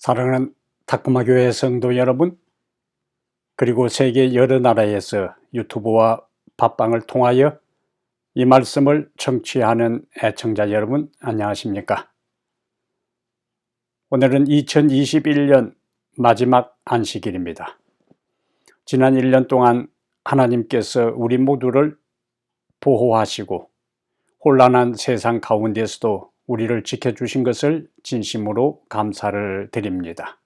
사랑하는 탁구마 교회 성도 여러분, 그리고 세계 여러 나라에서 유튜브와 팟빵을 통하여 이 말씀을 청취하는 애청자 여러분, 안녕하십니까? 오늘은 2021년 마지막 안식일입니다. 지난 1년 동안 하나님께서 우리 모두를 보호하시고 혼란한 세상 가운데서도 우리를 지켜주신 것을 진심으로 감사를 드립니다.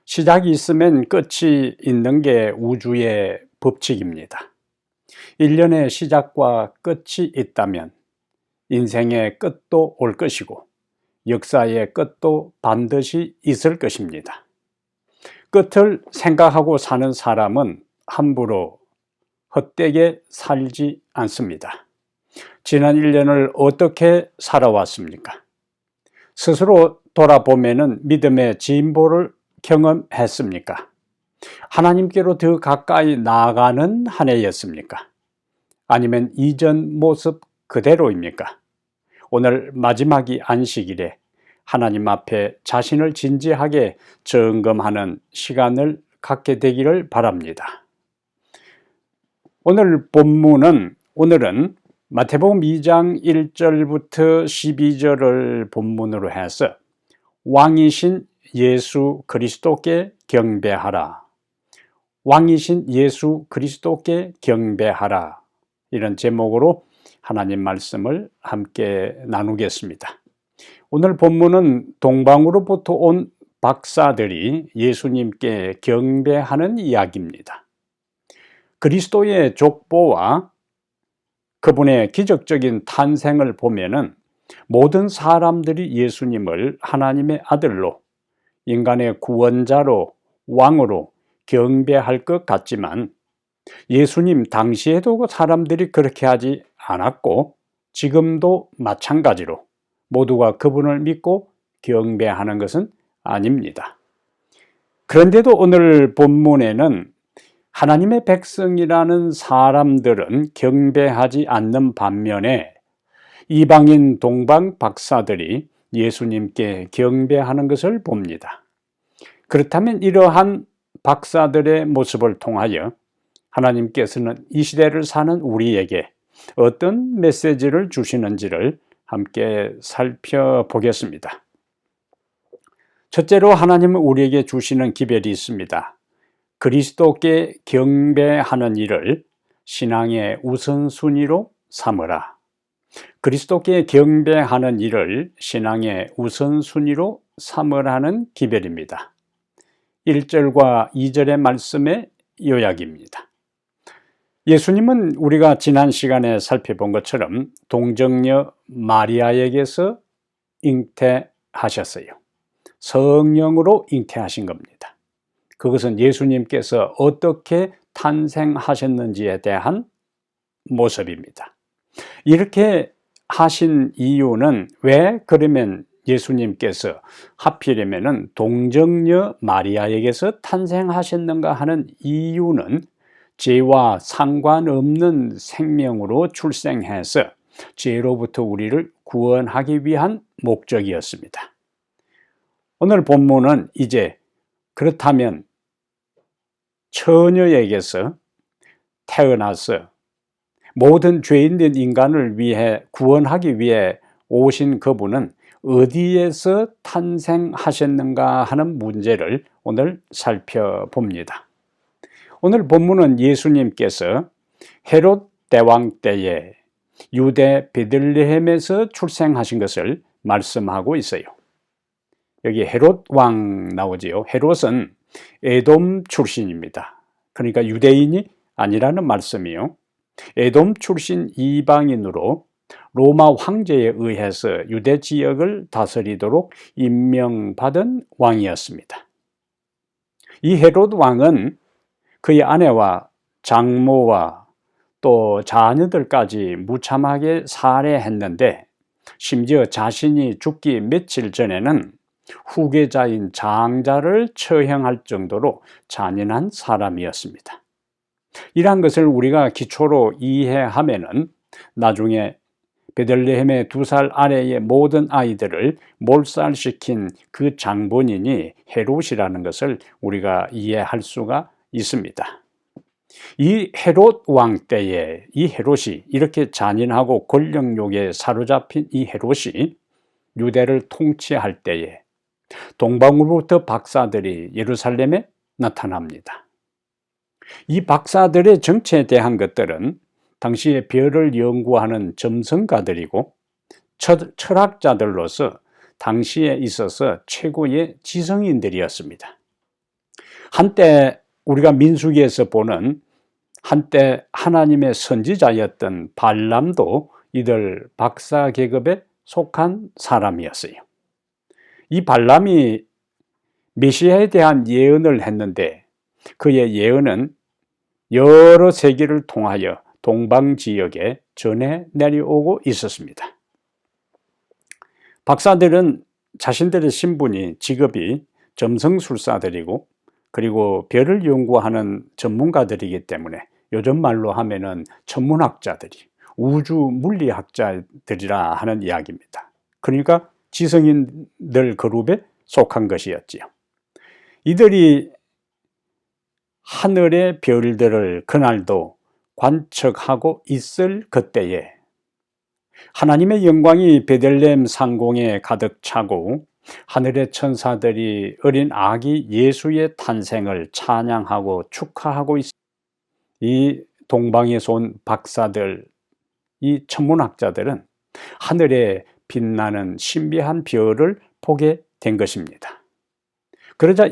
시작이 있으면 끝이 있는 게 우주의 법칙입니다. 1년의 시작과 끝이 있다면 인생의 끝도 올 것이고 역사의 끝도 반드시 있을 것입니다. 끝을 생각하고 사는 사람은 함부로 헛되게 살지 않습니다. 지난 1년을 어떻게 살아왔습니까? 스스로 돌아보면 믿음의 진보를 경험했습니까? 하나님께로 더 가까이 나아가는 한 해였습니까? 아니면 이전 모습 그대로입니까? 오늘 마지막이 안식일에 하나님 앞에 자신을 진지하게 점검하는 시간을 갖게 되기를 바랍니다. 오늘은 마태복음 2장 1절부터 12절을 본문으로 해서 왕이신 예수 그리스도께 경배하라. 왕이신 예수 그리스도께 경배하라. 이런 제목으로 하나님 말씀을 함께 나누겠습니다. 오늘 본문은 동방으로부터 온 박사들이 예수님께 경배하는 이야기입니다. 그리스도의 족보와 그분의 기적적인 탄생을 보면은 모든 사람들이 예수님을 하나님의 아들로, 인간의 구원자로, 왕으로 경배할 것 같지만 예수님 당시에도 사람들이 그렇게 하지 않았고 지금도 마찬가지로 모두가 그분을 믿고 경배하는 것은 아닙니다. 그런데도 오늘 본문에는 하나님의 백성이라는 사람들은 경배하지 않는 반면에 이방인 동방 박사들이 예수님께 경배하는 것을 봅니다. 그렇다면 이러한 박사들의 모습을 통하여 하나님께서는 이 시대를 사는 우리에게 어떤 메시지를 주시는지를 함께 살펴보겠습니다. 첫째로 하나님은 우리에게 주시는 기별이 있습니다. 그리스도께 경배하는 일을 신앙의 우선순위로 삼으라. 그리스도께 경배하는 일을 신앙의 우선순위로 삼으라는 기별입니다. 1절과 2절의 말씀의 요약입니다. 예수님은 우리가 지난 시간에 살펴본 것처럼 동정녀 마리아에게서 잉태하셨어요. 성령으로 잉태하신 겁니다. 그것은 예수님께서 어떻게 탄생하셨는지에 대한 모습입니다. 이렇게 하신 이유는 왜 그러면 예수님께서 하필이면 동정녀 마리아에게서 탄생하셨는가 하는 이유는 죄와 상관없는 생명으로 출생해서 죄로부터 우리를 구원하기 위한 목적이었습니다. 오늘 본문은 이제 그렇다면 처녀에게서 태어나서 모든 죄인된 인간을 위해 구원하기 위해 오신 그분은 어디에서 탄생하셨는가 하는 문제를 오늘 살펴봅니다. 오늘 본문은 예수님께서 헤롯 대왕 때에 유대 베들레헴에서 출생하신 것을 말씀하고 있어요. 여기 헤롯 왕 나오지요. 헤롯은 에돔 출신입니다. 그러니까 유대인이 아니라는 말씀이요. 에돔 출신 이방인으로 로마 황제에 의해서 유대 지역을 다스리도록 임명받은 왕이었습니다. 이 헤롯 왕은 그의 아내와 장모와 또 자녀들까지 무참하게 살해했는데 심지어 자신이 죽기 며칠 전에는 후계자인 장자를 처형할 정도로 잔인한 사람이었습니다. 이러한 것을 우리가 기초로 이해하면은 나중에 베들레헴의 2살 아래의 모든 아이들을 몰살시킨 그 장본인이 헤롯이라는 것을 우리가 이해할 수가 있습니다. 이 헤롯 왕 때에 이 헤롯이 이렇게 잔인하고 권력욕에 사로잡힌 이 헤롯이 유대를 통치할 때에 동방으로부터 박사들이 예루살렘에 나타납니다. 이 박사들의 정체에 대한 것들은 당시에 별을 연구하는 점성가들이고 철학자들로서 당시에 있어서 최고의 지성인들이었습니다. 한때 우리가 민수기에서 보는 한때 하나님의 선지자였던 발람도 이들 박사 계급에 속한 사람이었어요. 이 발람이 메시아에 대한 예언을 했는데 그의 예언은 여러 세기를 통하여 동방 지역에 전해 내려오고 있었습니다. 박사들은 자신들의 신분이 직업이 점성술사들이고 그리고 별을 연구하는 전문가들이기 때문에 요즘 말로 하면은 천문학자들이 우주 물리학자들이라 하는 이야기입니다. 그러니까 지성인들 그룹에 속한 것이었지요. 이들이 하늘의 별들을 그날도 관측하고 있을 그때에 하나님의 영광이 베들레헴 상공에 가득 차고 하늘의 천사들이 어린 아기 예수의 탄생을 찬양하고 축하하고 있습니다. 이 동방에서 온 박사들, 이 천문학자들은 하늘에 빛나는 신비한 별을 보게 된 것입니다. 그러자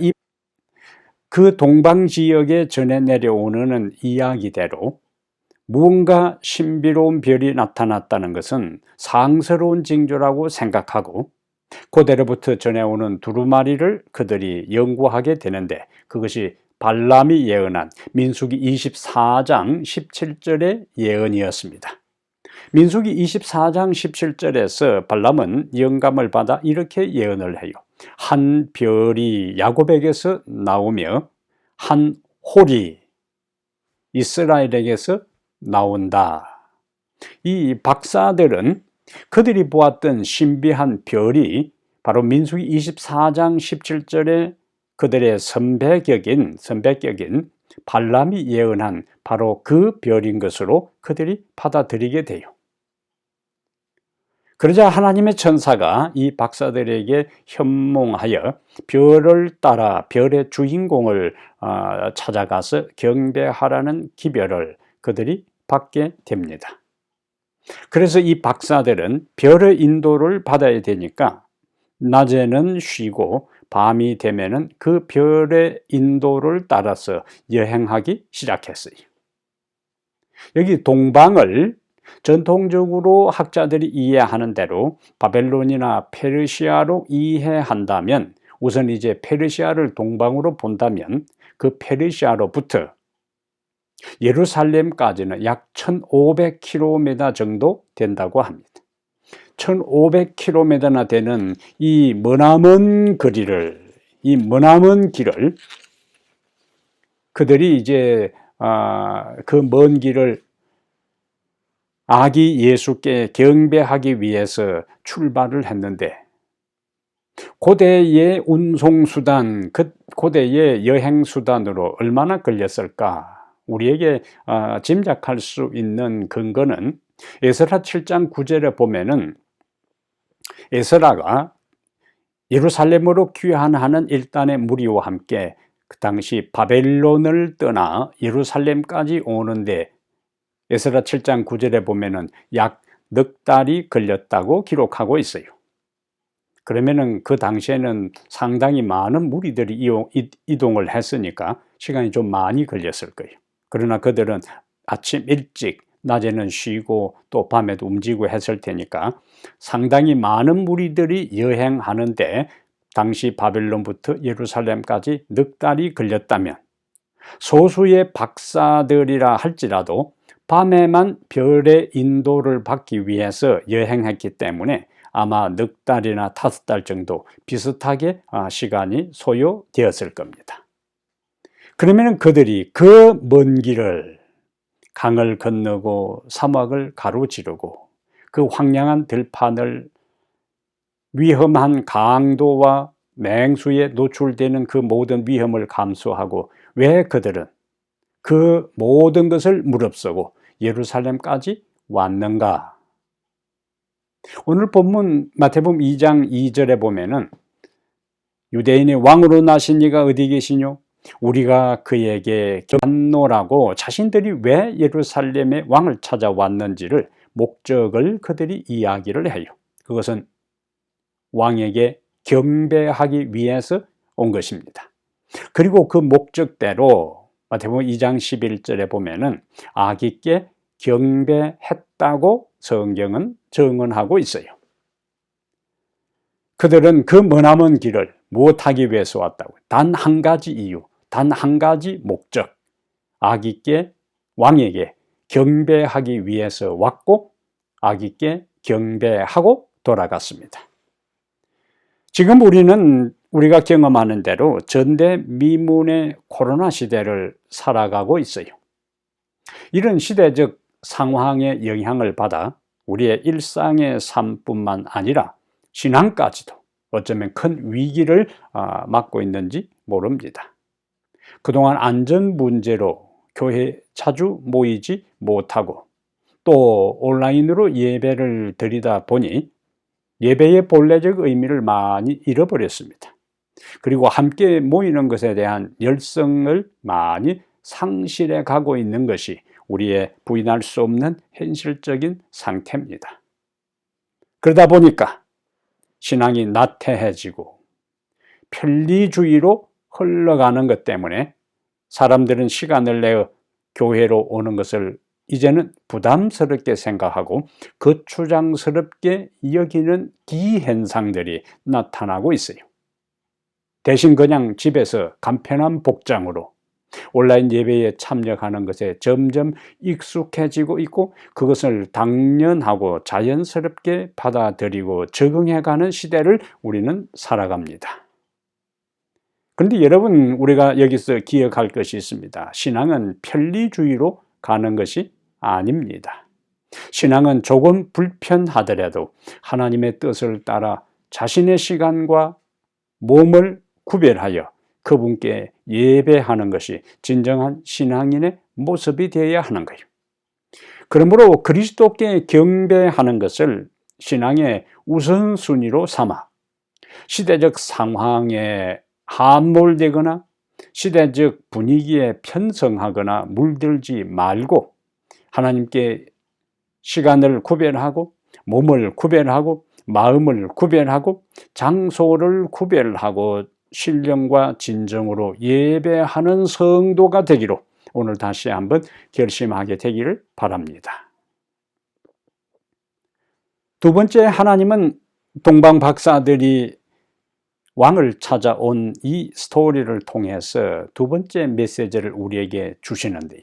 그 동방 지역에 전해 내려오는 이야기대로 무언가 신비로운 별이 나타났다는 것은 상스러운 징조라고 생각하고 그대로부터 전해오는 두루마리를 그들이 연구하게 되는데 그것이 발람이 예언한 민수기 24장 17절의 예언이었습니다. 민수기 24장 17절에서 발람은 영감을 받아 이렇게 예언을 해요. 한 별이 야곱에게서 나오며 한 홀이 이스라엘에게서 나온다. 이 박사들은 그들이 보았던 신비한 별이 바로 민수기 24장 17절에 그들의 선배격인 발람이 예언한 바로 그 별인 것으로 그들이 받아들이게 돼요. 그러자 하나님의 천사가 이 박사들에게 현몽하여 별을 따라 별의 주인공을 찾아가서 경배하라는 기별을 그들이 받게 됩니다. 그래서 이 박사들은 별의 인도를 받아야 되니까 낮에는 쉬고 밤이 되면은 그 별의 인도를 따라서 여행하기 시작했어요. 여기 동방을 전통적으로 학자들이 이해하는 대로 바벨론이나 페르시아로 이해한다면 우선 이제 페르시아를 동방으로 본다면 그 페르시아로부터 예루살렘까지는 약 1500km 정도 된다고 합니다. 1500km나 되는 이 머나먼 길을 그들이 이제 그 먼 길을 아기 예수께 경배하기 위해서 출발을 했는데 고대의 운송수단, 고대의 여행수단으로 얼마나 걸렸을까? 우리에게 짐작할 수 있는 근거는 에스라 7장 9절에 보면은 에스라가 예루살렘으로 귀환하는 일단의 무리와 함께 그 당시 바벨론을 떠나 예루살렘까지 오는데 에스라 7장 9절에 보면은 약 넉 달이 걸렸다고 기록하고 있어요. 그러면은 그 당시에는 상당히 많은 무리들이 이동을 했으니까 시간이 좀 많이 걸렸을 거예요. 그러나 그들은 아침 일찍, 낮에는 쉬고 또 밤에도 움직이고 했을 테니까 상당히 많은 무리들이 여행하는데 당시 바벨론부터 예루살렘까지 넉 달이 걸렸다면 소수의 박사들이라 할지라도 밤에만 별의 인도를 받기 위해서 여행했기 때문에 아마 넉 달이나 5달 정도 비슷하게 시간이 소요되었을 겁니다. 그러면 그들이 그 먼 길을 강을 건너고 사막을 가로지르고 그 황량한 들판을 위험한 강도와 맹수에 노출되는 그 모든 위험을 감수하고 왜 그들은 그 모든 것을 무릅쓰고 예루살렘까지 왔는가? 오늘 본문 마태복음 2장 2절에 보면은 유대인의 왕으로 나신 이가 어디 계시뇨? 우리가 그에게 견노라고 자신들이 왜 예루살렘의 왕을 찾아왔는지를 목적을 그들이 이야기를 해요. 그것은 왕에게 경배하기 위해서 온 것입니다. 그리고 그 목적대로 마태복음 2장 11절에 보면은 아기께 경배했다고 성경은 증언하고 있어요. 그들은 그 머나먼 길을 무엇하기 위해서 왔다고? 단 한 가지 이유, 단 한 가지 목적, 아기께 왕에게 경배하기 위해서 왔고 아기께 경배하고 돌아갔습니다. 지금 우리가 경험하는 대로 전대미문의 코로나 시대를 살아가고 있어요. 이런 시대적 상황의 영향을 받아 우리의 일상의 삶뿐만 아니라 신앙까지도 어쩌면 큰 위기를 맞고 있는지 모릅니다. 그동안 안전 문제로 교회에 자주 모이지 못하고 또 온라인으로 예배를 드리다 보니 예배의 본래적 의미를 많이 잃어버렸습니다. 그리고 함께 모이는 것에 대한 열성을 많이 상실해 가고 있는 것이 우리의 부인할 수 없는 현실적인 상태입니다. 그러다 보니까 신앙이 나태해지고 편리주의로 흘러가는 것 때문에 사람들은 시간을 내어 교회로 오는 것을 이제는 부담스럽게 생각하고 거추장스럽게 여기는 기현상들이 나타나고 있어요. 대신 그냥 집에서 간편한 복장으로 온라인 예배에 참여하는 것에 점점 익숙해지고 있고 그것을 당연하고 자연스럽게 받아들이고 적응해가는 시대를 우리는 살아갑니다. 그런데 여러분, 우리가 여기서 기억할 것이 있습니다. 신앙은 편리주의로 가는 것이 아닙니다. 신앙은 조금 불편하더라도 하나님의 뜻을 따라 자신의 시간과 몸을 구별하여 그분께 예배하는 것이 진정한 신앙인의 모습이 되어야 하는 거예요. 그러므로 그리스도께 경배하는 것을 신앙의 우선순위로 삼아 시대적 상황에 함몰되거나 시대적 분위기에 편성하거나 물들지 말고 하나님께 시간을 구별하고 몸을 구별하고 마음을 구별하고 장소를 구별하고 신령과 진정으로 예배하는 성도가 되기로 오늘 다시 한번 결심하게 되기를 바랍니다. 두 번째, 하나님은 동방 박사들이 왕을 찾아온 이 스토리를 통해서 두 번째 메시지를 우리에게 주시는데요.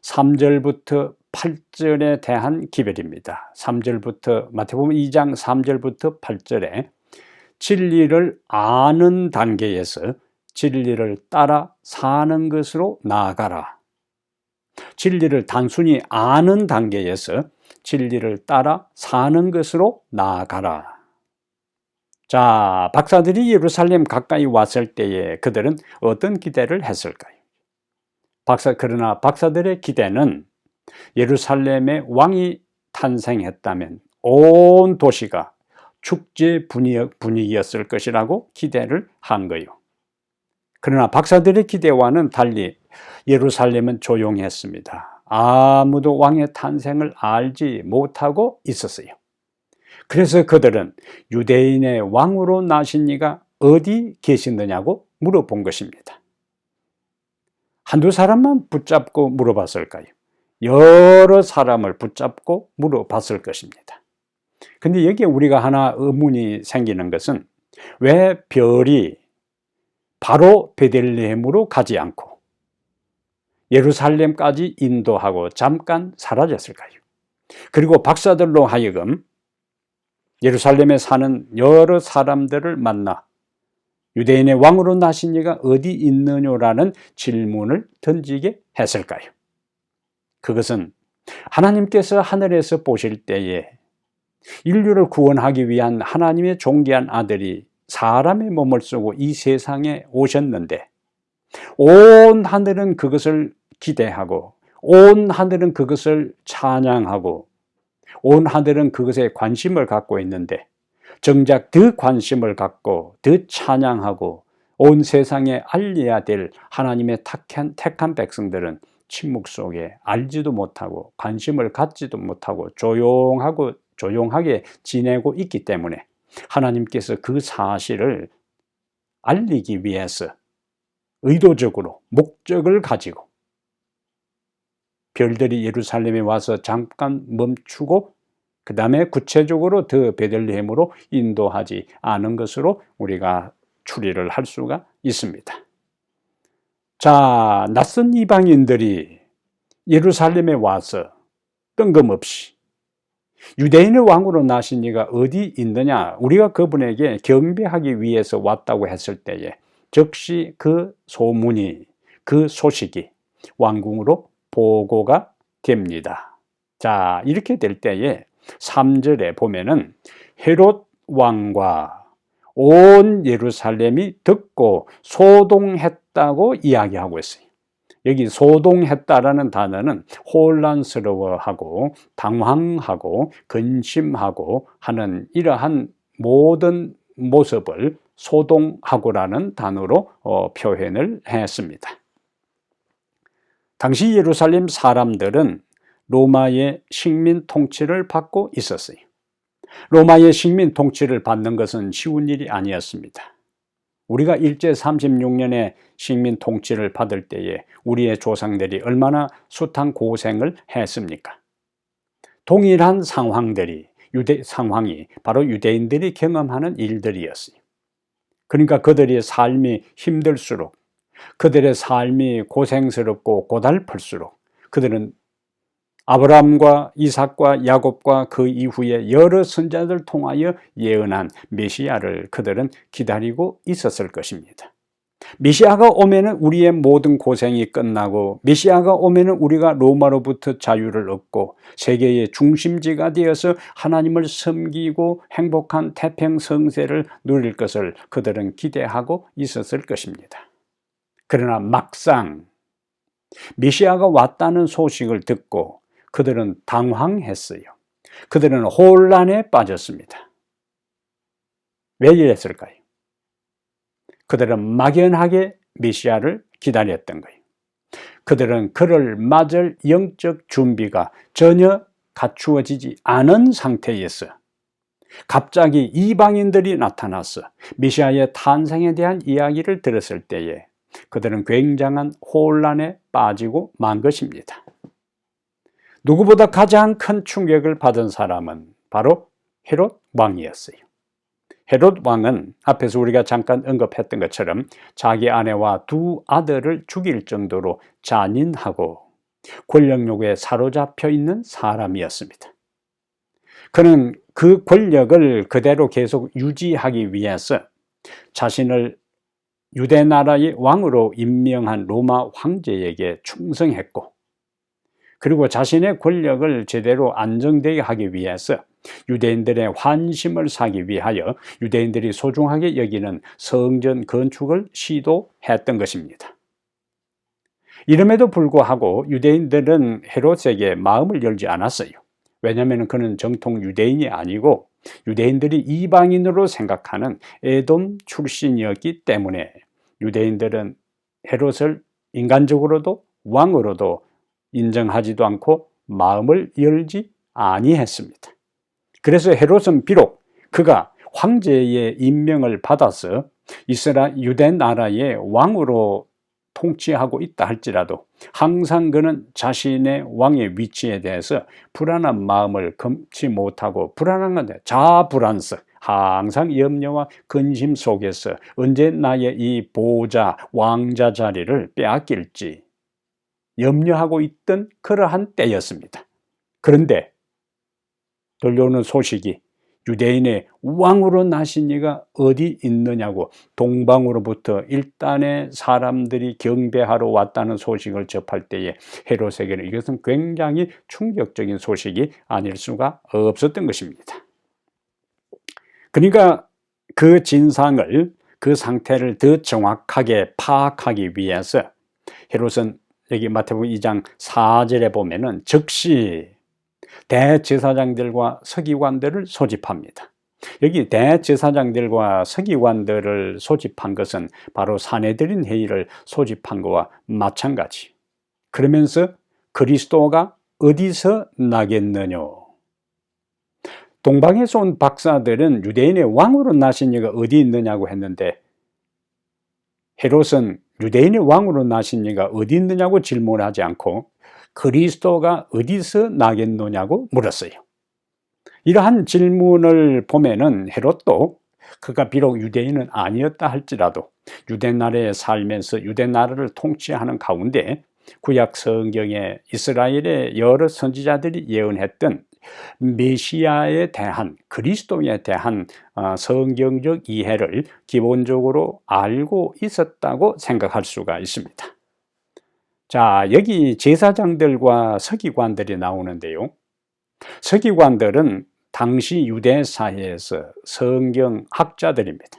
3절부터 8절에 대한 기별입니다. 3절부터 마태복음 2장 3절부터 8절에 진리를 아는 단계에서 진리를 따라 사는 것으로 나아가라. 진리를 단순히 아는 단계에서 진리를 따라 사는 것으로 나아가라. 자, 박사들이 예루살렘 가까이 왔을 때에 그들은 어떤 기대를 했을까요? 그러나 박사들의 기대는 예루살렘의 왕이 탄생했다면 온 도시가 축제 분위기였을 것이라고 기대를 한 거예요. 그러나 박사들의 기대와는 달리 예루살렘은 조용했습니다. 아무도 왕의 탄생을 알지 못하고 있었어요. 그래서 그들은 유대인의 왕으로 나신 이가 어디 계시느냐고 물어본 것입니다. 한두 사람만 붙잡고 물어봤을까요? 여러 사람을 붙잡고 물어봤을 것입니다. 근데 여기에 우리가 하나 의문이 생기는 것은 왜 별이 바로 베들레헴으로 가지 않고 예루살렘까지 인도하고 잠깐 사라졌을까요? 그리고 박사들로 하여금 예루살렘에 사는 여러 사람들을 만나 유대인의 왕으로 나신 이가 어디 있느냐라는 질문을 던지게 했을까요? 그것은 하나님께서 하늘에서 보실 때에 인류를 구원하기 위한 하나님의 존귀한 아들이 사람의 몸을 쓰고 이 세상에 오셨는데 온 하늘은 그것을 기대하고 온 하늘은 그것을 찬양하고 온 하늘은 그것에 관심을 갖고 있는데 정작 더 관심을 갖고 더 찬양하고 온 세상에 알려야 될 하나님의 택한 백성들은 침묵 속에 알지도 못하고 관심을 갖지도 못하고 조용하게 지내고 있기 때문에 하나님께서 그 사실을 알리기 위해서 의도적으로 목적을 가지고 별들이 예루살렘에 와서 잠깐 멈추고 그 다음에 구체적으로 더 베들레헴으로 인도하지 않은 것으로 우리가 추리를 할 수가 있습니다. 자, 낯선 이방인들이 예루살렘에 와서 뜬금없이 유대인의 왕으로 나신 이가 어디 있느냐, 우리가 그분에게 경배하기 위해서 왔다고 했을 때에 즉시 그 소문이, 그 소식이 왕궁으로 보고가 됩니다. 자, 이렇게 될 때에 3절에 보면은 헤롯 왕과 온 예루살렘이 듣고 소동했다고 이야기하고 있어요. 여기 소동했다라는 단어는 혼란스러워하고 당황하고 근심하고 하는 이러한 모든 모습을 소동하고라는 단어로 표현을 했습니다. 당시 예루살렘 사람들은 로마의 식민 통치를 받고 있었어요. 로마의 식민 통치를 받는 것은 쉬운 일이 아니었습니다. 우리가 일제 36년에 식민 통치를 받을 때에 우리의 조상들이 얼마나 숱한 고생을 했습니까? 동일한 상황이 바로 유대인들이 경험하는 일들이었어요. 그러니까 그들의 삶이 힘들수록, 그들의 삶이 고생스럽고 고달플수록 그들은 아브라함과 이삭과 야곱과 그 이후에 여러 선자들 통하여 예언한 메시아를 그들은 기다리고 있었을 것입니다. 메시아가 오면은 우리의 모든 고생이 끝나고 메시아가 오면은 우리가 로마로부터 자유를 얻고 세계의 중심지가 되어서 하나님을 섬기고 행복한 태평성세를 누릴 것을 그들은 기대하고 있었을 것입니다. 그러나 막상 메시아가 왔다는 소식을 듣고 그들은 당황했어요. 그들은 혼란에 빠졌습니다. 왜 이랬을까요? 그들은 막연하게 메시아를 기다렸던 거예요. 그들은 그를 맞을 영적 준비가 전혀 갖추어지지 않은 상태에서 갑자기 이방인들이 나타나서 메시아의 탄생에 대한 이야기를 들었을 때에 그들은 굉장한 혼란에 빠지고 만 것입니다. 누구보다 가장 큰 충격을 받은 사람은 바로 헤롯 왕이었어요. 헤롯 왕은 앞에서 우리가 잠깐 언급했던 것처럼 자기 아내와 두 아들을 죽일 정도로 잔인하고 권력욕에 사로잡혀 있는 사람이었습니다. 그는 그 권력을 그대로 계속 유지하기 위해서 자신을 유대 나라의 왕으로 임명한 로마 황제에게 충성했고, 그리고 자신의 권력을 제대로 안정되게 하기 위해서 유대인들의 환심을 사기 위하여 유대인들이 소중하게 여기는 성전 건축을 시도했던 것입니다. 이름에도 불구하고 유대인들은 헤롯에게 마음을 열지 않았어요. 왜냐하면 그는 정통 유대인이 아니고 유대인들이 이방인으로 생각하는 에돔 출신이었기 때문에 유대인들은 헤롯을 인간적으로도 왕으로도 인정하지도 않고 마음을 열지 아니했습니다. 그래서 헤롯은 비록 그가 황제의 임명을 받아서 유대 나라의 왕으로 통치하고 있다 할지라도 항상 그는 자신의 왕의 위치에 대해서 불안한 마음을 금치 못하고 자불안석, 항상 염려와 근심 속에서 언제 나의 이 보호자, 왕자 자리를 빼앗길지 염려하고 있던 그러한 때였습니다. 그런데 들려오는 소식이 유대인의 왕으로 나신 이가 어디 있느냐고 동방으로부터 일단의 사람들이 경배하러 왔다는 소식을 접할 때에 헤롯에게는 이것은 굉장히 충격적인 소식이 아닐 수가 없었던 것입니다. 그러니까 그 진상을, 그 상태를 더 정확하게 파악하기 위해서 헤롯은 여기 마태복음 2장 4절에 보면은 즉시 대제사장들과 서기관들을 소집합니다. 여기 대제사장들과 서기관들을 소집한 것은 바로 사내들인 회의를 소집한 것과 마찬가지. 그러면서 그리스도가 어디서 나겠느냐. 동방에서 온 박사들은 유대인의 왕으로 나신 이가 어디 있느냐고 했는데 헤롯은 유대인의 왕으로 나신 이가 어디 있느냐고 질문하지 않고 그리스도가 어디서 나겠느냐고 물었어요. 이러한 질문을 보면은 헤롯도 그가 비록 유대인은 아니었다 할지라도 유대 나라에 살면서 유대 나라를 통치하는 가운데 구약 성경에 이스라엘의 여러 선지자들이 예언했던 메시아에 대한, 그리스도에 대한 성경적 이해를 기본적으로 알고 있었다고 생각할 수가 있습니다. 자, 여기 제사장들과 서기관들이 나오는데요. 서기관들은 당시 유대 사회에서 성경학자들입니다.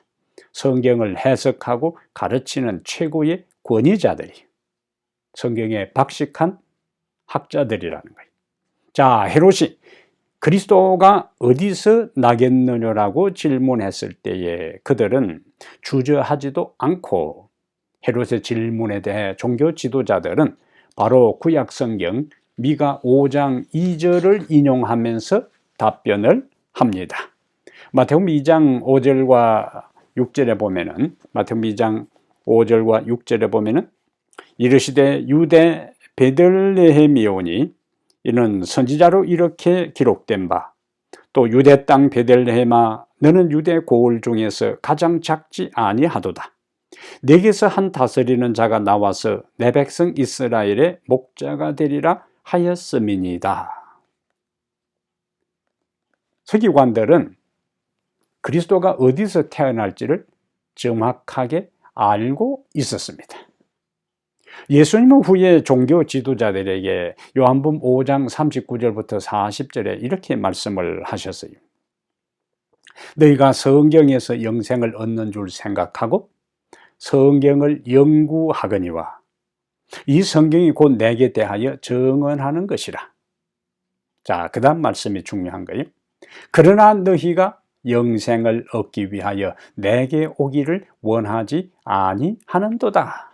성경을 해석하고 가르치는 최고의 권위자들이, 성경에 박식한 학자들이라는 거예요. 자, 헤롯이 그리스도가 어디서 나겠느냐라고 질문했을 때에 그들은 주저하지도 않고 헤롯의 질문에 대해 종교 지도자들은 바로 구약 성경 미가 5장 2절을 인용하면서 답변을 합니다. 마태복음 2장 5절과 6절에 보면은, 마태복음 2장 5절과 6절에 보면은 이르시되 유대 베들레헴이오니 이는 선지자로 이렇게 기록된 바, 또 유대 땅 베들레헴아 너는 유대 고을 중에서 가장 작지 아니하도다. 내게서 한 다스리는 자가 나와서 내 백성 이스라엘의 목자가 되리라 하였음이니이다. 서기관들은 그리스도가 어디서 태어날지를 정확하게 알고 있었습니다. 예수님은 후에 종교 지도자들에게 요한복음 5장 39절부터 40절에 이렇게 말씀을 하셨어요. 너희가 성경에서 영생을 얻는 줄 생각하고 성경을 연구하거니와 이 성경이 곧 내게 대하여 증언하는 것이라. 자, 그 다음 말씀이 중요한 거예요. 그러나 너희가 영생을 얻기 위하여 내게 오기를 원하지 아니하는도다.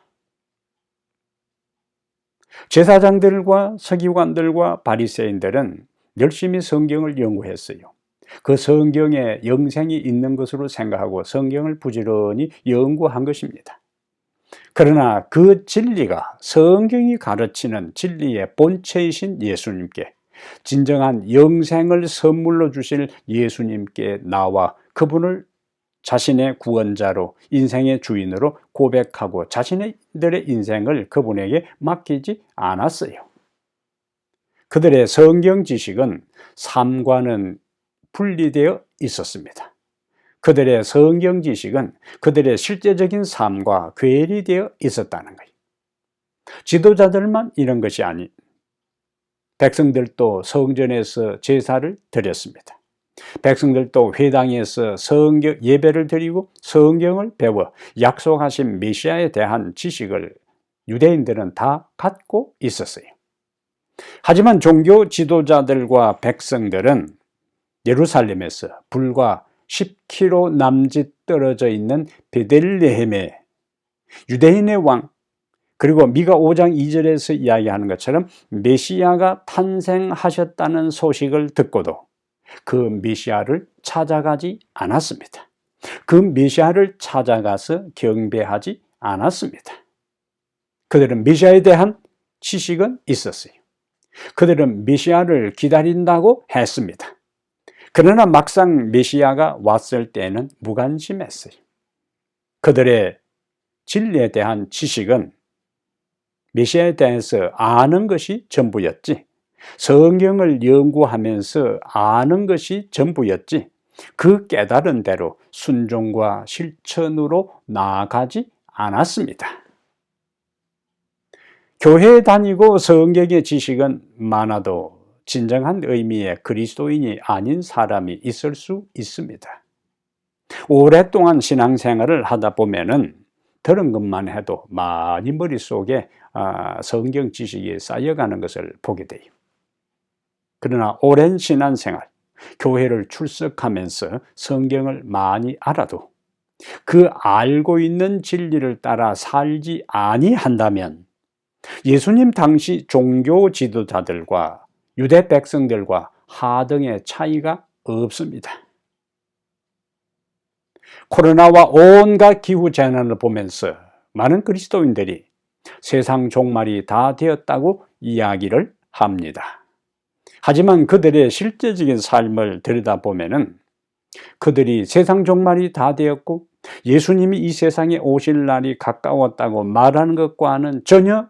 제사장들과 서기관들과 바리새인들은 열심히 성경을 연구했어요. 그 성경에 영생이 있는 것으로 생각하고 성경을 부지런히 연구한 것입니다. 그러나 그 진리가 성경이 가르치는 진리의 본체이신 예수님께, 진정한 영생을 선물로 주실 예수님께 나와 그분을 자신의 구원자로, 인생의 주인으로 고백하고 자신들의 인생을 그분에게 맡기지 않았어요. 그들의 성경 지식은 삶과는 분리되어 있었습니다. 그들의 성경 지식은 그들의 실제적인 삶과 괴리되어 있었다는 거예요. 지도자들만 이런 것이 아닌 백성들도 성전에서 제사를 드렸습니다. 백성들도 회당에서 성경 예배를 드리고 성경을 배워 약속하신 메시아에 대한 지식을 유대인들은 다 갖고 있었어요. 하지만 종교 지도자들과 백성들은 예루살렘에서 불과 10km 남짓 떨어져 있는 베들레헴에 유대인의 왕, 그리고 미가 5장 2절에서 이야기하는 것처럼 메시아가 탄생하셨다는 소식을 듣고도 그 메시아를 찾아가지 않았습니다. 그 메시아를 찾아가서 경배하지 않았습니다. 그들은 메시아에 대한 지식은 있었어요. 그들은 메시아를 기다린다고 했습니다. 그러나 막상 메시아가 왔을 때는 무관심했어요. 그들의 진리에 대한 지식은 메시아에 대해서 아는 것이 전부였지, 성경을 연구하면서 아는 것이 전부였지, 그 깨달은 대로 순종과 실천으로 나아가지 않았습니다. 교회에 다니고 성경의 지식은 많아도 진정한 의미의 그리스도인이 아닌 사람이 있을 수 있습니다. 오랫동안 신앙생활을 하다 보면은 들은 것만 해도 많이 머릿속에 성경 지식이 쌓여가는 것을 보게 돼요. 그러나 오랜 신앙생활, 교회를 출석하면서 성경을 많이 알아도 그 알고 있는 진리를 따라 살지 아니한다면 예수님 당시 종교 지도자들과 유대 백성들과 하등의 차이가 없습니다. 코로나와 온갖 기후 재난을 보면서 많은 그리스도인들이 세상 종말이 다 되었다고 이야기를 합니다. 하지만 그들의 실제적인 삶을 들여다보면은 그들이 세상 종말이 다 되었고 예수님이 이 세상에 오실 날이 가까웠다고 말하는 것과는 전혀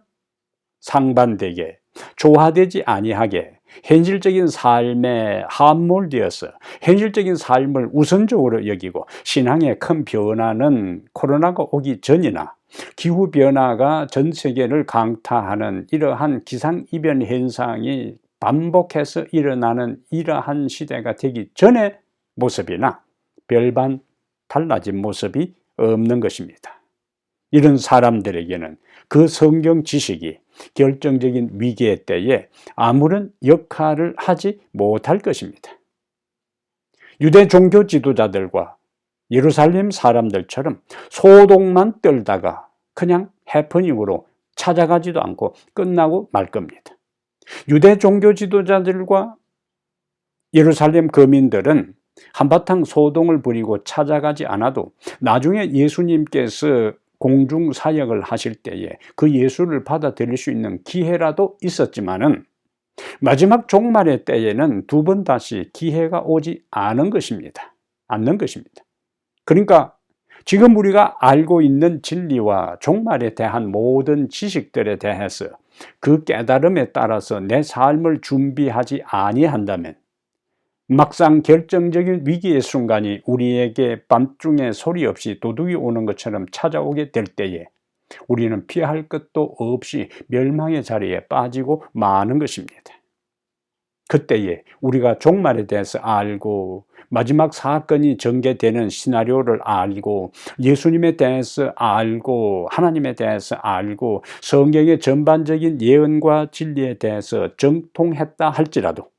상반되게, 조화되지 아니하게 현실적인 삶에 함몰되어서 현실적인 삶을 우선적으로 여기고 신앙의 큰 변화는 코로나가 오기 전이나 기후변화가 전 세계를 강타하는 이러한 기상이변 현상이 반복해서 일어나는 이러한 시대가 되기 전의 모습이나 별반 달라진 모습이 없는 것입니다. 이런 사람들에게는 그 성경 지식이 결정적인 위기의 때에 아무런 역할을 하지 못할 것입니다. 유대 종교 지도자들과 예루살렘 사람들처럼 소동만 떨다가 그냥 해프닝으로 찾아가지도 않고 끝나고 말 겁니다. 유대 종교 지도자들과 예루살렘 거민들은 한바탕 소동을 부리고 찾아가지 않아도 나중에 예수님께서 공중 사역을 하실 때에 그 예수를 받아들일 수 있는 기회라도 있었지만은 마지막 종말의 때에는 두 번 다시 기회가 오지 않는 것입니다. 그러니까 지금 우리가 알고 있는 진리와 종말에 대한 모든 지식들에 대해서 그 깨달음에 따라서 내 삶을 준비하지 아니한다면 막상 결정적인 위기의 순간이 우리에게 밤중에 소리 없이 도둑이 오는 것처럼 찾아오게 될 때에 우리는 피할 것도 없이 멸망의 자리에 빠지고 마는 것입니다. 그때에 우리가 종말에 대해서 알고 마지막 사건이 전개되는 시나리오를 알고 예수님에 대해서 알고 하나님에 대해서 알고 성경의 전반적인 예언과 진리에 대해서 정통했다 할지라도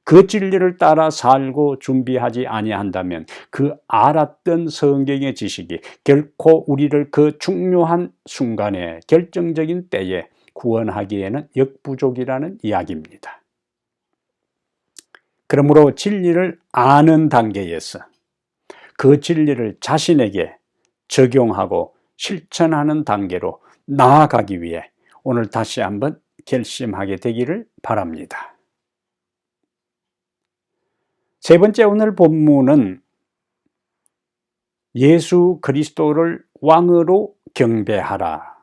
그 진리를 따라 살고 준비하지 아니한다면 그 알았던 성경의 지식이 결코 우리를 그 중요한 순간에 결정적인 때에 구원하기에는 역부족이라는 이야기입니다. 그러므로 진리를 아는 단계에서 그 진리를 자신에게 적용하고 실천하는 단계로 나아가기 위해 오늘 다시 한번 결심하게 되기를 바랍니다. 세 번째 오늘 본문은 예수 그리스도를 왕으로 경배하라.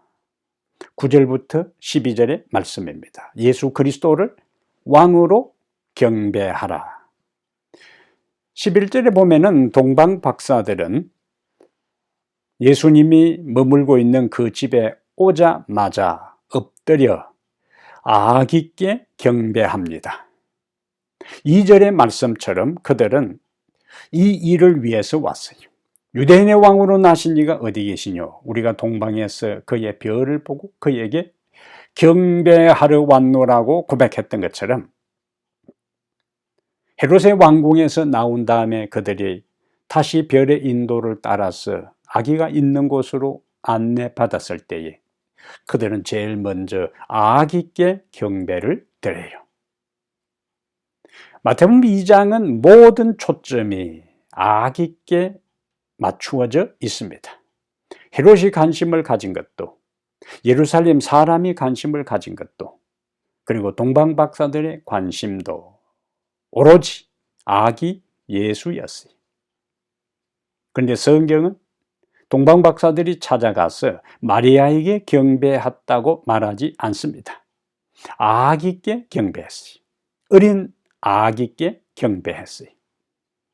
9절부터 12절의 말씀입니다. 예수 그리스도를 왕으로 경배하라. 11절에 보면은 동방 박사들은 예수님이 머물고 있는 그 집에 오자마자 엎드려 아기께 경배합니다. 2절의 말씀처럼 그들은 이 일을 위해서 왔어요. 유대인의 왕으로 나신 이가 어디 계시뇨? 우리가 동방에서 그의 별을 보고 그에게 경배하러 왔노라고 고백했던 것처럼 헤롯의 왕궁에서 나온 다음에 그들이 다시 별의 인도를 따라서 아기가 있는 곳으로 안내받았을 때에 그들은 제일 먼저 아기께 경배를 드려요. 마태복음 2장은 모든 초점이 아기께 맞추어져 있습니다. 헤롯이 관심을 가진 것도 예루살렘 사람이 관심을 가진 것도 그리고 동방 박사들의 관심도 오로지 아기 예수였어요. 그런데 성경은 동방 박사들이 찾아가서 마리아에게 경배했다고 말하지 않습니다. 아기께 경배했어요. 어린 아기께 경배했어요.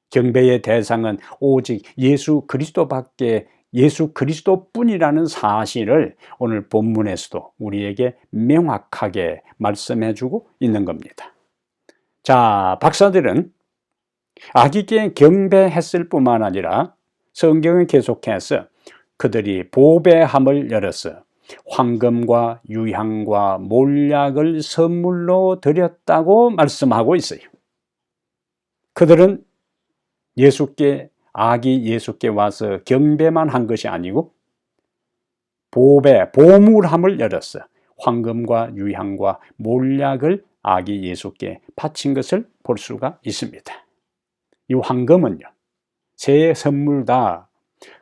경배의 대상은 오직 예수 그리스도밖에 예수 그리스도뿐이라는 사실을 오늘 본문에서도 우리에게 명확하게 말씀해주고 있는 겁니다. 자, 박사들은 아기께 경배했을 뿐만 아니라 성경은 계속해서 그들이 보배함을 열어서 황금과 유향과 몰약을 선물로 드렸다고 말씀하고 있어요. 그들은 아기 예수께 와서 경배만 한 것이 아니고 보물함을 열었어 황금과 유향과 몰약을 아기 예수께 바친 것을 볼 수가 있습니다. 이 황금은요, 새 선물 다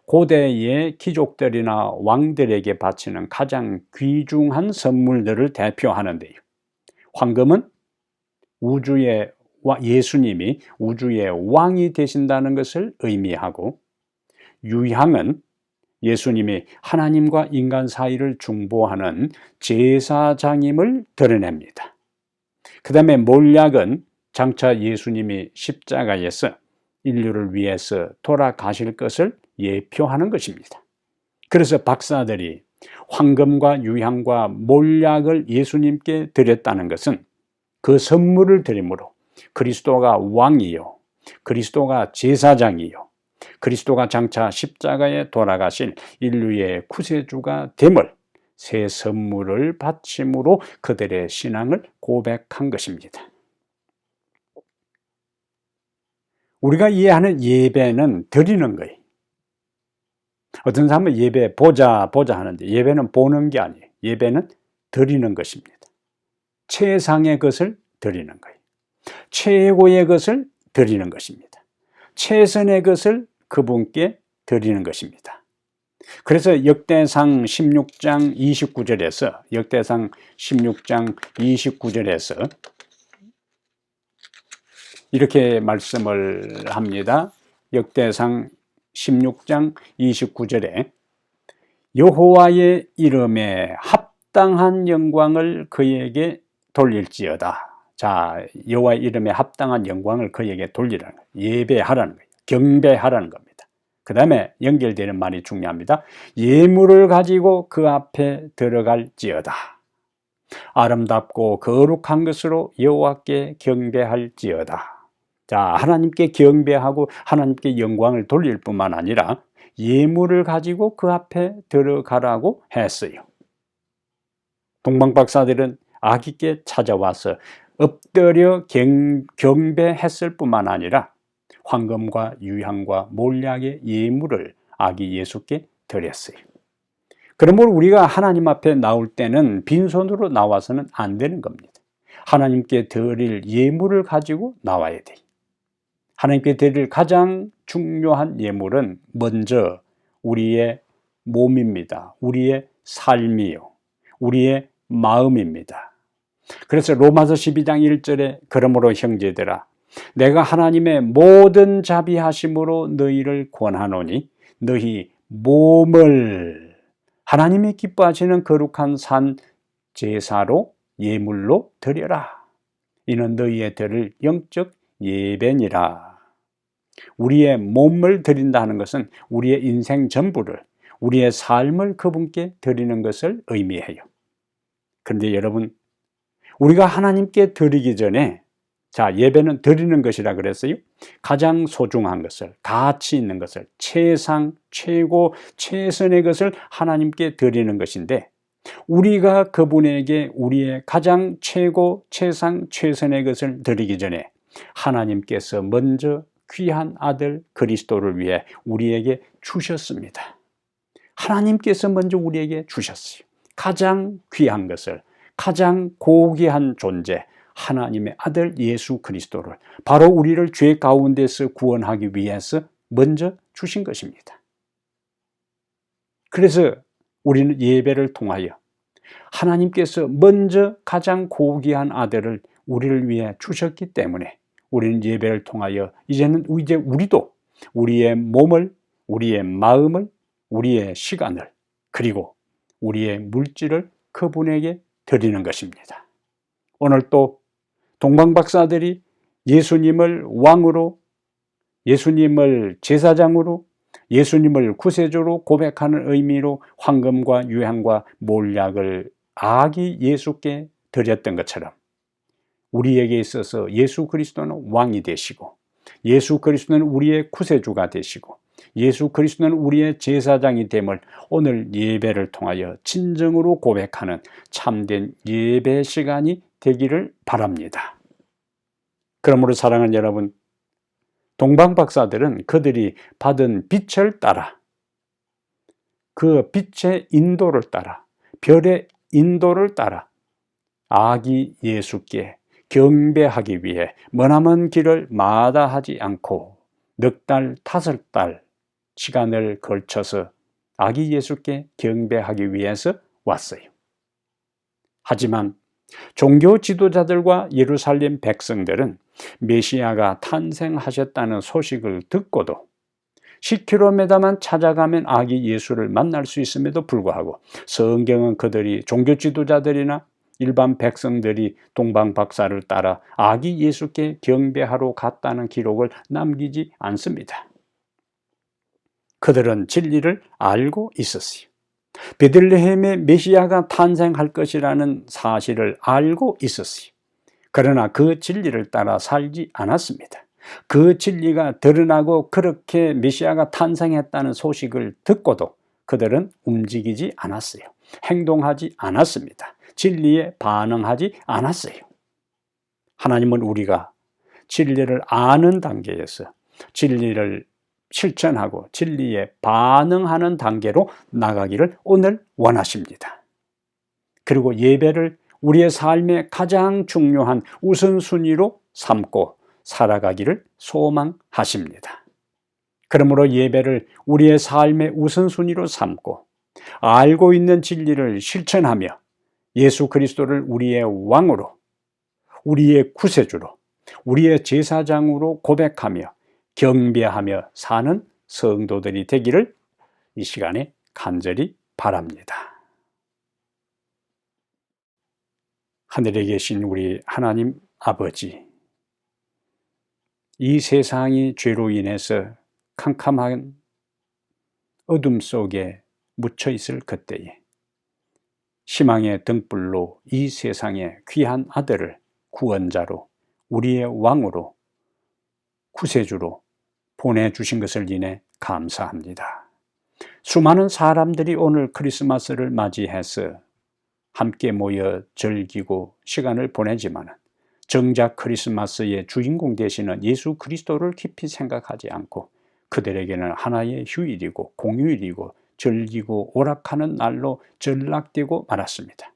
고대의 귀족들이나 왕들에게 바치는 가장 귀중한 선물들을 대표하는데요. 황금은 예수님이 우주의 왕이 되신다는 것을 의미하고, 유향은 예수님이 하나님과 인간 사이를 중보하는 제사장임을 드러냅니다. 그 다음에 몰약은 장차 예수님이 십자가에서 인류를 위해서 돌아가실 것을 예표하는 것입니다. 그래서 박사들이 황금과 유향과 몰약을 예수님께 드렸다는 것은 그 선물을 드림으로 그리스도가 왕이요, 그리스도가 제사장이요, 그리스도가 장차 십자가에 돌아가신 인류의 구세주가 됨을 새 선물을 바침으로 그들의 신앙을 고백한 것입니다. 우리가 이해하는 예배는 드리는 거예요. 어떤 사람은 예배 보자 하는데 예배는 보는 게 아니에요. 예배는 드리는 것입니다. 최상의 것을 드리는 거예요. 최고의 것을 드리는 것입니다. 최선의 것을 그분께 드리는 것입니다. 그래서 역대상 16장 29절에서 이렇게 말씀을 합니다. 역대상 16장 29절에 여호와의 이름에 합당한 영광을 그에게 돌릴지어다. 자, 여호와의 이름에 합당한 영광을 그에게 돌리라는 거예요. 예배하라는 거예요. 경배하라는 겁니다. 그 다음에 연결되는 말이 중요합니다. 예물을 가지고 그 앞에 들어갈지어다. 아름답고 거룩한 것으로 여호와께 경배할지어다. 자, 하나님께 경배하고 하나님께 영광을 돌릴 뿐만 아니라 예물을 가지고 그 앞에 들어가라고 했어요. 동방박사들은 아기께 찾아와서 엎드려 경배했을 뿐만 아니라 황금과 유향과 몰약의 예물을 아기 예수께 드렸어요. 그러므로 우리가 하나님 앞에 나올 때는 빈손으로 나와서는 안 되는 겁니다. 하나님께 드릴 예물을 가지고 나와야 돼요. 하나님께 드릴 가장 중요한 예물은 먼저 우리의 몸입니다. 우리의 삶이요, 우리의 마음입니다. 그래서 로마서 12장 1절에 그러므로 형제들아 내가 하나님의 모든 자비하심으로 너희를 권하노니 너희 몸을 하나님이 기뻐하시는 거룩한 산 제사로 예물로 드려라. 이는 너희의 드릴 영적 예배니라. 우리의 몸을 드린다는 것은 우리의 인생 전부를, 우리의 삶을 그분께 드리는 것을 의미해요. 그런데 여러분, 우리가 하나님께 드리기 전에, 자, 예배는 드리는 것이라 그랬어요. 가장 소중한 것을, 가치 있는 것을, 최상, 최고, 최선의 것을 하나님께 드리는 것인데, 우리가 그분에게 우리의 가장 최고, 최상, 최선의 것을 드리기 전에 하나님께서 먼저 귀한 아들 그리스도를 위해 우리에게 주셨습니다. 하나님께서 먼저 우리에게 주셨어요. 가장 귀한 것을, 가장 고귀한 존재, 하나님의 아들 예수 그리스도를 바로 우리를 죄 가운데서 구원하기 위해서 먼저 주신 것입니다. 그래서 우리는 예배를 통하여 하나님께서 먼저 가장 고귀한 아들을 우리를 위해 주셨기 때문에 우리는 예배를 통하여 이제 우리도 우리의 몸을, 우리의 마음을, 우리의 시간을, 그리고 우리의 물질을 그분에게 드리는 것입니다. 오늘 또 동방박사들이 예수님을 왕으로, 예수님을 제사장으로, 예수님을 구세주로 고백하는 의미로 황금과 유향과 몰약을 아기 예수께 드렸던 것처럼 우리에게 있어서 예수 그리스도는 왕이 되시고 예수 그리스도는 우리의 구세주가 되시고 예수 그리스도는 우리의 제사장이 됨을 오늘 예배를 통하여 진정으로 고백하는 참된 예배 시간이 되기를 바랍니다. 그러므로 사랑하는 여러분, 동방박사들은 그들이 받은 빛을 따라, 그 빛의 인도를 따라, 별의 인도를 따라 아기 예수께 경배하기 위해 머나먼 길을 마다하지 않고 넉 달, 5달 시간을 걸쳐서 아기 예수께 경배하기 위해서 왔어요. 하지만 종교 지도자들과 예루살렘 백성들은 메시아가 탄생하셨다는 소식을 듣고도 10km만 찾아가면 아기 예수를 만날 수 있음에도 불구하고 성경은 그들이 종교 지도자들이나 일반 백성들이 동방박사를 따라 아기 예수께 경배하러 갔다는 기록을 남기지 않습니다. 그들은 진리를 알고 있었어요. 베들레헴에 메시아가 탄생할 것이라는 사실을 알고 있었어요. 그러나 그 진리를 따라 살지 않았습니다. 그 진리가 드러나고 그렇게 메시아가 탄생했다는 소식을 듣고도 그들은 움직이지 않았어요. 행동하지 않았습니다. 진리에 반응하지 않았어요. 하나님은 우리가 진리를 아는 단계에서 진리를 실천하고 진리에 반응하는 단계로 나가기를 오늘 원하십니다. 그리고 예배를 우리의 삶의 가장 중요한 우선순위로 삼고 살아가기를 소망하십니다. 그러므로 예배를 우리의 삶의 우선순위로 삼고 알고 있는 진리를 실천하며 예수 그리스도를 우리의 왕으로, 우리의 구세주로, 우리의 제사장으로 고백하며 경배하며 사는 성도들이 되기를 이 시간에 간절히 바랍니다. 하늘에 계신 우리 하나님 아버지, 이 세상이 죄로 인해서 캄캄한 어둠 속에 묻혀 있을 그때에 희망의 등불로 이 세상에 귀한 아들을 구원자로, 우리의 왕으로, 구세주로 보내주신 것을 인해 감사합니다. 수많은 사람들이 오늘 크리스마스를 맞이해서 함께 모여 즐기고 시간을 보내지만 정작 크리스마스의 주인공 되시는 예수 그리스도를 깊이 생각하지 않고 그들에게는 하나의 휴일이고 공휴일이고 즐기고 오락하는 날로 전락되고 말았습니다.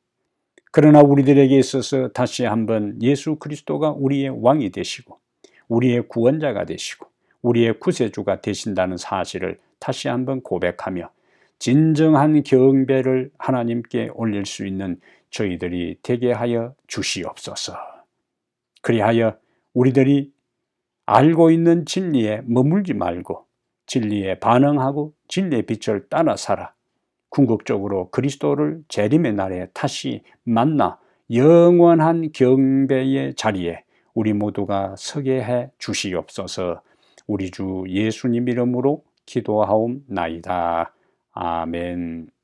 그러나 우리들에게 있어서 다시 한번 예수 그리스도가 우리의 왕이 되시고 우리의 구원자가 되시고 우리의 구세주가 되신다는 사실을 다시 한번 고백하며 진정한 경배를 하나님께 올릴 수 있는 저희들이 되게 하여 주시옵소서. 그리하여 우리들이 알고 있는 진리에 머물지 말고 진리에 반응하고 진리의 빛을 따라 살아 궁극적으로 그리스도를 재림의 날에 다시 만나 영원한 경배의 자리에 우리 모두가 서게 해 주시옵소서. 우리 주 예수님 이름으로 기도하옵나이다. 아멘.